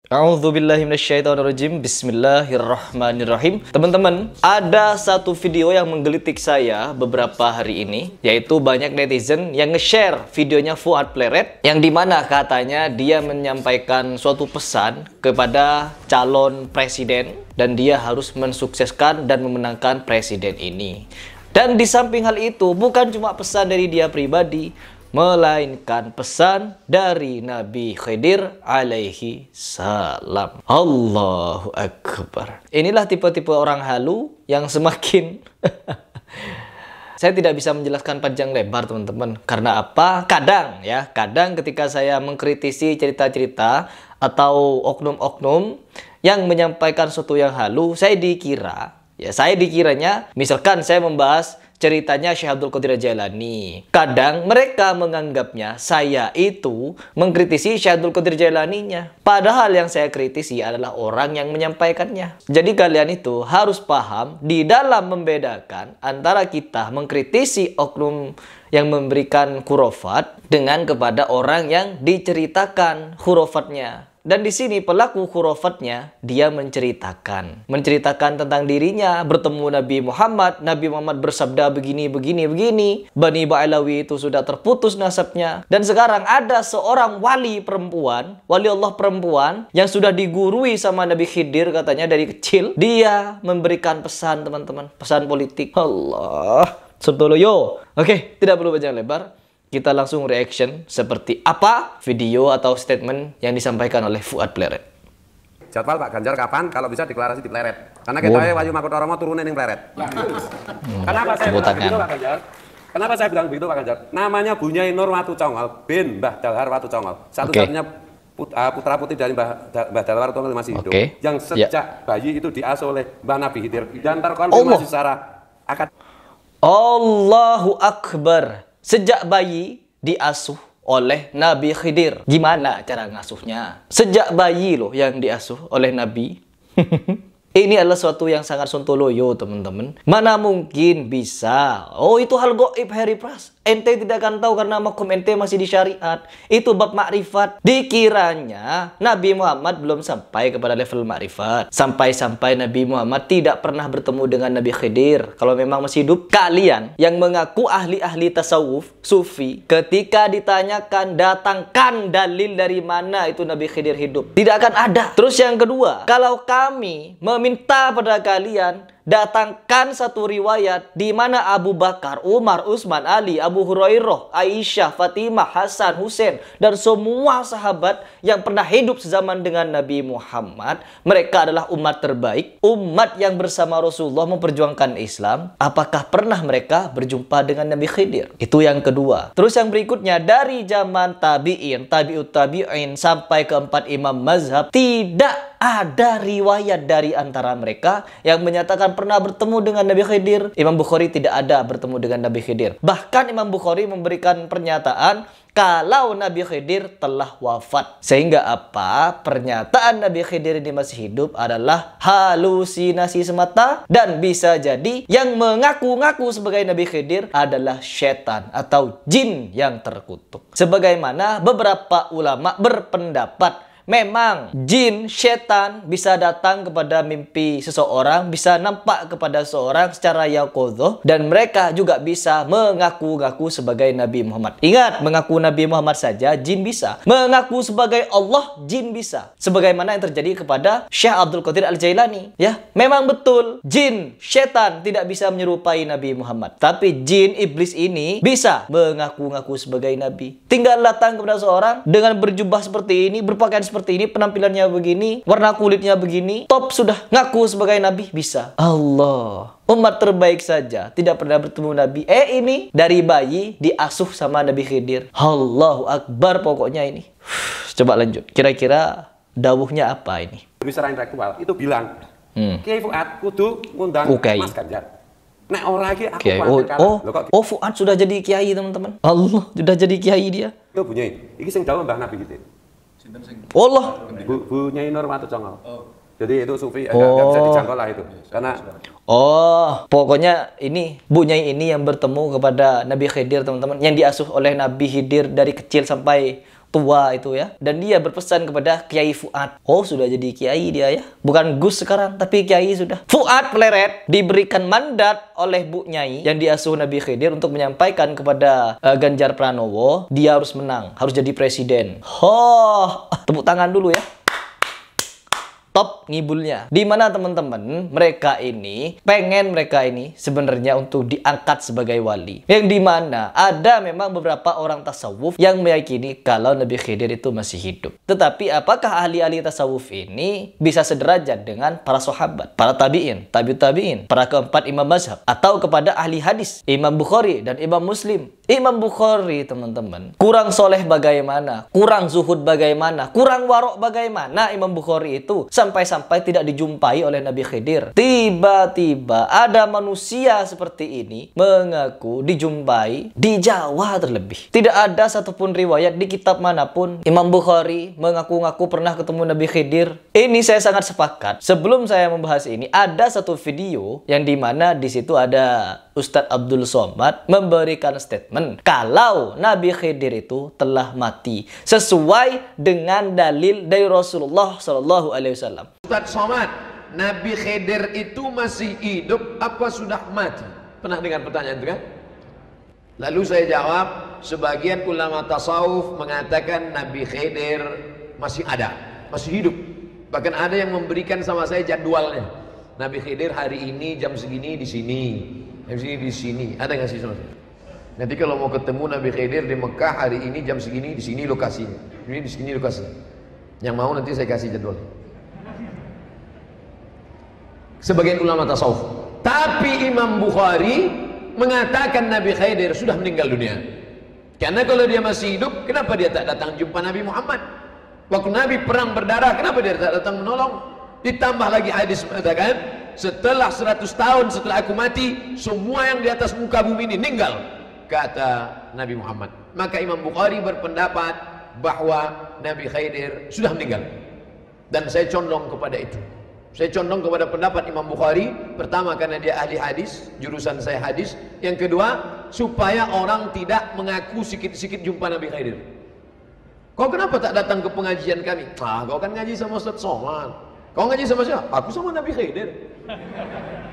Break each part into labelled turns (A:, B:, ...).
A: A'udzubillahi minasyaitonirrajim. Bismillahirrahmanirrahim. Teman-teman, ada satu video yang menggelitik saya beberapa hari ini, yaitu banyak netizen yang nge-share videonya Fuad Pleret, yang dimana katanya dia menyampaikan suatu pesan kepada calon presiden dan dia harus mensukseskan dan memenangkan presiden ini. Dan di samping hal itu, bukan cuma pesan dari dia pribadi, melainkan pesan dari Nabi Khidir alaihi salam. Allahu Akbar. Inilah tipe-tipe orang halu yang semakin saya tidak bisa menjelaskan panjang lebar, teman-teman. Karena apa? Kadang ketika saya mengkritisi cerita-cerita atau oknum-oknum yang menyampaikan sesuatu yang halu, saya dikiranya, misalkan saya membahas ceritanya Syekh Abdul Qadir Jailani. Kadang mereka menganggapnya saya itu mengkritisi Syekh Abdul Qadir Jailaninya. Padahal yang saya kritisi adalah orang yang menyampaikannya. Jadi kalian itu harus paham di dalam membedakan antara kita mengkritisi oknum yang memberikan khurafat dengan kepada orang yang diceritakan khurafatnya. Dan di sini pelaku khurafatnya dia menceritakan tentang dirinya bertemu Nabi Muhammad. Nabi Muhammad bersabda begini. Bani Ba'alawi itu sudah terputus nasabnya. Dan sekarang ada seorang wali Allah perempuan yang sudah digurui sama Nabi Khidir katanya dari kecil. Dia memberikan pesan, teman-teman, pesan politik. Allah, Surtoloyo. Oke, tidak perlu panjang lebar. Kita langsung reaction seperti apa video atau statement yang disampaikan oleh Fuad Pleret.
B: Jadwal Pak Ganjar kapan? Kalau bisa deklarasi di Pleret. Karena kita Wahyu Makutoromo turunin yang Pleret. Kenapa saya bilang begitu Pak Ganjar? Kenapa saya bilang begitu Pak Ganjar? Namanya Bunyai Nur Watu Congol bin Mbah Dalhar Watu Congol. Satu-satunya putra putri dari Mbah Dalhar Watu Congol masih hidup. Yang sejak bayi itu diasuh oleh Mbah Nabi Khidir. Dan terkonfirmasi secara akad.
A: Allahu Akbar. Sejak bayi diasuh oleh Nabi Khidir. Gimana cara ngasuhnya? Sejak bayi loh yang diasuh oleh Nabi. Ini adalah suatu yang sangat sontoloyo, teman-teman. Mana mungkin bisa? Oh, itu hal goib, Harry Pras. Ente tidak akan tahu karena makom ente masih di syariat. Itu bab makrifat. Dikiranya Nabi Muhammad belum sampai kepada level makrifat. Sampai-sampai Nabi Muhammad tidak pernah bertemu dengan Nabi Khidir. Kalau memang masih hidup, kalian yang mengaku ahli-ahli tasawuf, sufi, ketika ditanyakan datangkan dalil dari mana itu Nabi Khidir hidup, tidak akan ada. Terus yang kedua, kalau kami meminta pada kalian datangkan satu riwayat di mana Abu Bakar, Umar, Utsman, Ali, Abu Hurairah, Aisyah, Fatimah, Hasan, Husain, dan semua sahabat yang pernah hidup sezaman dengan Nabi Muhammad, mereka adalah umat terbaik, umat yang bersama Rasulullah memperjuangkan Islam. Apakah pernah mereka berjumpa dengan Nabi Khidir? Itu yang kedua. Terus yang berikutnya, dari zaman tabi'in, tabi'ut tabi'in sampai keempat imam mazhab, tidak ada riwayat dari antara mereka yang menyatakan pernah bertemu dengan Nabi Khidir. Imam Bukhari tidak ada bertemu dengan Nabi Khidir. Bahkan Imam Bukhari memberikan pernyataan kalau Nabi Khidir telah wafat. Sehingga apa? Pernyataan Nabi Khidir ini masih hidup adalah halusinasi semata. Dan bisa jadi yang mengaku-ngaku sebagai Nabi Khidir adalah setan atau jin yang terkutuk. Sebagaimana beberapa ulama berpendapat memang jin, setan bisa datang kepada mimpi seseorang, bisa nampak kepada seseorang secara yaqozoh, dan mereka juga bisa mengaku-ngaku sebagai Nabi Muhammad. Ingat, mengaku Nabi Muhammad saja jin bisa. Mengaku sebagai Allah, jin bisa. Sebagaimana yang terjadi kepada Syekh Abdul Qadir Al-Jailani. Ya, memang betul jin, setan tidak bisa menyerupai Nabi Muhammad. Tapi jin, iblis ini bisa mengaku-ngaku sebagai Nabi. Tinggal datang kepada seseorang dengan berjubah seperti ini, berpakaian seperti ini, penampilannya begini, warna kulitnya begini, top sudah ngaku sebagai Nabi, bisa. Allah, umat terbaik saja tidak pernah bertemu Nabi. Ini dari bayi diasuh sama Nabi Khidir. Allahu Akbar pokoknya ini. Coba lanjut. Kira-kira dawuhnya apa ini?
B: Secara intelektual itu bilang, Kiai Fuad kudu ngundang Mas Ganjar. Nah, orang lagi aku
A: Fuad sudah jadi kiai, teman-teman. Allah, sudah jadi kiai dia.
B: Itu Bunyai. Iki sing dawuh Mbah Nabi gitu.
A: Allah.
B: Bunyai Nur Watu Congol. Jadi itu sufi, nggak bisa dijangkau lah itu. Karena
A: pokoknya ini Bunyai ini yang bertemu kepada Nabi Khidir, teman-teman, yang diasuh oleh Nabi Khidir dari kecil sampai tua itu ya. Dan dia berpesan kepada Kiai Fuad. Oh, sudah jadi kiai dia ya. Bukan Gus sekarang, tapi kiai sudah. Fuad Pleret diberikan mandat oleh Bu Nyai yang diasuh Nabi Khidir untuk menyampaikan kepada Ganjar Pranowo, dia harus menang, harus jadi presiden. Tepuk tangan dulu ya. Top ngibulnya. Dimana teman-teman, mereka ini sebenarnya untuk diangkat sebagai wali. Yang dimana ada memang beberapa orang tasawuf yang meyakini kalau Nabi Khidir itu masih hidup. Tetapi apakah ahli-ahli tasawuf ini bisa sederajat dengan para sahabat, para tabi'in, tabi'in, para keempat imam mazhab, atau kepada ahli hadis, Imam Bukhari dan Imam Muslim? Imam Bukhari, teman-teman, kurang soleh bagaimana, kurang zuhud bagaimana, kurang warok bagaimana Imam Bukhari itu, sampai-sampai tidak dijumpai oleh Nabi Khidir. Tiba-tiba ada manusia seperti ini mengaku dijumpai di Jawa terlebih. Tidak ada satupun riwayat di kitab manapun Imam Bukhari mengaku-ngaku pernah ketemu Nabi Khidir. Ini saya sangat sepakat. Sebelum saya membahas ini, ada satu video yang dimana di situ ada Ustadz Abdul Somad memberikan statement kalau Nabi Khidir itu telah mati sesuai dengan dalil dari Rasulullah SAW.
C: Ustadz Somad, Nabi Khidir itu masih hidup apa sudah mati? Pernah dengar pertanyaan itu kan? Lalu saya jawab, sebagian ulama tasawuf mengatakan Nabi Khidir masih ada, masih hidup. Bahkan ada yang memberikan sama saya jadwalnya. Nabi Khidir hari ini jam segini di sini, jam segini di sini. Ada nggak sih sama saya? Nanti kalau mau ketemu Nabi Khidir di Mekah hari ini jam segini di sini lokasinya, ini di sini lokasinya. Yang mau nanti saya kasih jadwal. Sebagian ulama tasawuf. Tapi Imam Bukhari mengatakan Nabi Khidir sudah meninggal dunia. Karena kalau dia masih hidup, kenapa dia tak datang jumpa Nabi Muhammad? Waktu Nabi perang berdarah, kenapa dia tak datang menolong? Ditambah lagi hadis mengatakan, setelah 100 tahun setelah aku mati, semua yang di atas muka bumi ini meninggal, kata Nabi Muhammad. Maka Imam Bukhari berpendapat bahwa Nabi Khidir sudah meninggal. Dan saya condong kepada itu. Saya condong kepada pendapat Imam Bukhari. Pertama, karena dia ahli hadis, jurusan saya hadis. Yang kedua, supaya orang tidak mengaku sikit-sikit jumpa Nabi Khidir. Kau kenapa tak datang ke pengajian kami? Kau kan ngaji sama Ustadz Somad. Kau ngaji sama siapa? Aku sama Nabi Khidir.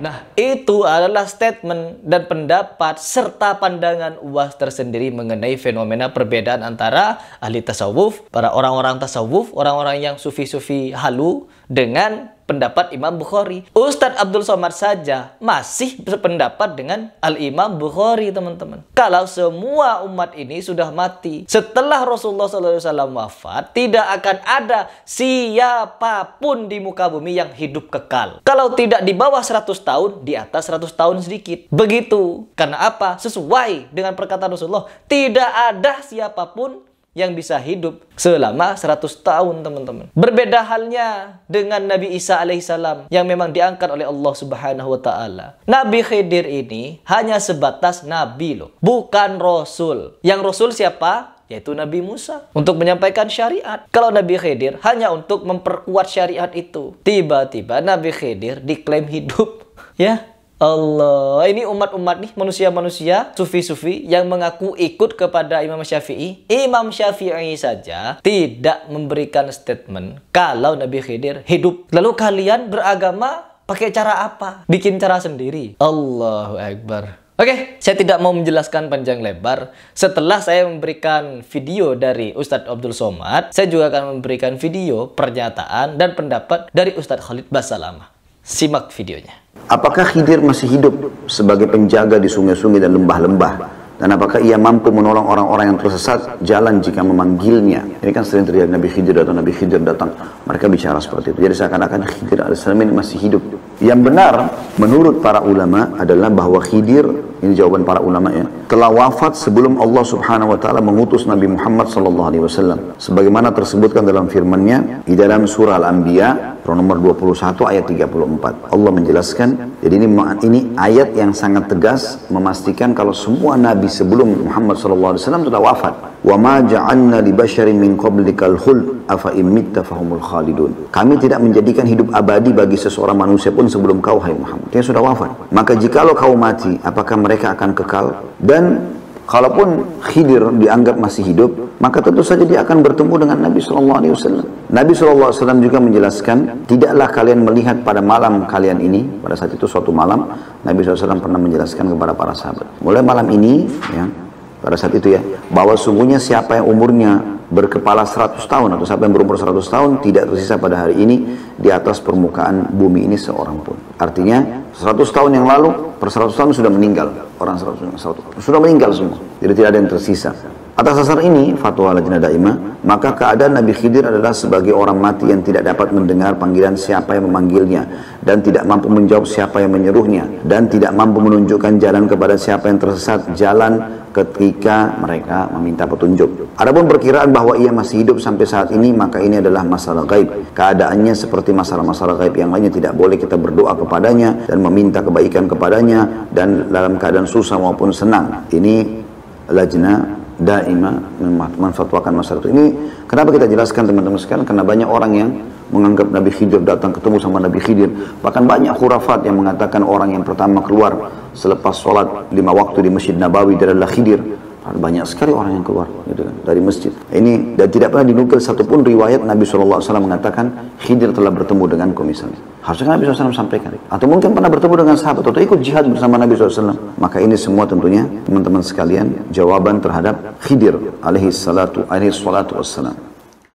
A: Nah, itu adalah statement dan pendapat serta pandangan UAS tersendiri mengenai fenomena perbedaan antara ahli tasawuf, para orang-orang tasawuf, orang-orang yang sufi-sufi halu dengan pendapat Imam Bukhari. Ustadz Abdul Somad saja masih berpendapat dengan Al-Imam Bukhari, teman-teman. Kalau semua umat ini sudah mati setelah Rasulullah SAW wafat, tidak akan ada siapapun di muka bumi yang hidup kekal. Kalau tidak di bawah 100 tahun, di atas 100 tahun sedikit. Begitu. Karena apa? Sesuai dengan perkataan Rasulullah, tidak ada siapapun yang bisa hidup selama 100 tahun, teman-teman. Berbeda halnya dengan Nabi Isa alaihissalam yang memang diangkat oleh Allah Subhanahu wa taala. Nabi Khidir ini hanya sebatas nabi loh, bukan rasul. Yang rasul siapa? Yaitu Nabi Musa untuk menyampaikan syariat. Kalau Nabi Khidir hanya untuk memperkuat syariat itu. Tiba-tiba Nabi Khidir diklaim hidup. Ya Allah, ini umat-umat nih, manusia-manusia, sufi-sufi yang mengaku ikut kepada Imam Syafi'i. Imam Syafi'i saja tidak memberikan statement kalau Nabi Khidir hidup. Lalu kalian beragama pakai cara apa? Bikin cara sendiri. Allahu Akbar. Oke, saya tidak mau menjelaskan panjang lebar. Setelah saya memberikan video dari Ustadz Abdul Somad, saya juga akan memberikan video pernyataan dan pendapat dari Ustadz Khalid Basalamah. Simak videonya.
D: Apakah Khidir masih hidup sebagai penjaga di sungai-sungai dan lembah-lembah? Dan apakah ia mampu menolong orang-orang yang tersesat jalan jika memanggilnya? Ini kan sering terjadi, Nabi Khidir datang, Nabi Khidir datang. Mereka bicara seperti itu. Jadi seakan-akan Khidir alaihissalam ini masih hidup. Yang benar menurut para ulama adalah bahwa Khidir, ini jawaban para ulama ya, telah wafat sebelum Allah Subhanahu wa taala mengutus Nabi Muhammad sallallahu alaihi wasallam. Sebagaimana tersebutkan dalam firman-Nya di dalam surah Al-Anbiya nomor 21 ayat 34. Allah menjelaskan, jadi ini ayat yang sangat tegas memastikan kalau semua nabi sebelum Muhammad sallallahu alaihi wasallam telah wafat. Wa ma ja'alna li basyarin min qablikal khuld afa in mitta fahumul khalidun. Kami tidak menjadikan hidup abadi bagi seseorang manusia pun sebelum kau, hai Muhammad. Dia sudah wafat. Maka jikalau kau mati, apakah mereka akan kekal? Dan kalaupun Khidir dianggap masih hidup, maka tentu saja dia akan bertemu dengan Nabi SAW. Nabi SAW juga menjelaskan, tidaklah kalian melihat pada malam kalian ini, pada saat itu suatu malam, Nabi SAW pernah menjelaskan kepada para sahabat, mulai malam ini, ya, pada saat itu ya, bahwa sungguhnya siapa yang umurnya berkepala 100 tahun atau siapa yang berumur 100 tahun tidak tersisa pada hari ini di atas permukaan bumi ini seorang pun. Artinya 100 tahun yang lalu, per 100 tahun sudah meninggal. Orang 100 sudah meninggal semua. Jadi tidak ada yang tersisa. Atas dasar ini, fatwa Lajnah Daimah, maka keadaan Nabi Khidir adalah sebagai orang mati yang tidak dapat mendengar panggilan siapa yang memanggilnya, dan tidak mampu menjawab siapa yang menyeruhnya, dan tidak mampu menunjukkan jalan kepada siapa yang tersesat jalan ketika mereka meminta petunjuk. Adapun perkiraan bahwa ia masih hidup sampai saat ini, maka ini adalah masalah gaib. Keadaannya seperti masalah-masalah gaib yang lainnya, tidak boleh kita berdoa kepadanya dan meminta kebaikan kepadanya dan dalam keadaan susah maupun senang. Ini Lajnah Daimah menfatwakan masalah itu. Ini kenapa kita jelaskan teman-teman sekalian, karena banyak orang yang menganggap Nabi Khidir datang ketemu sama Nabi Khidir. Bahkan banyak khurafat yang mengatakan orang yang pertama keluar selepas sholat 5 waktu di Masjid Nabawi adalah Khidir. Banyak sekali orang yang keluar gitu kan, dari masjid. Ini dan tidak pernah dinukil satupun riwayat Nabi SAW mengatakan Khidir telah bertemu denganku misalnya. Harusnya Nabi SAW sampaikan. Atau mungkin pernah bertemu dengan sahabat atau ikut jihad bersama Nabi SAW. Maka ini semua tentunya teman-teman sekalian jawaban terhadap Khidir alaihi salatu wassalam.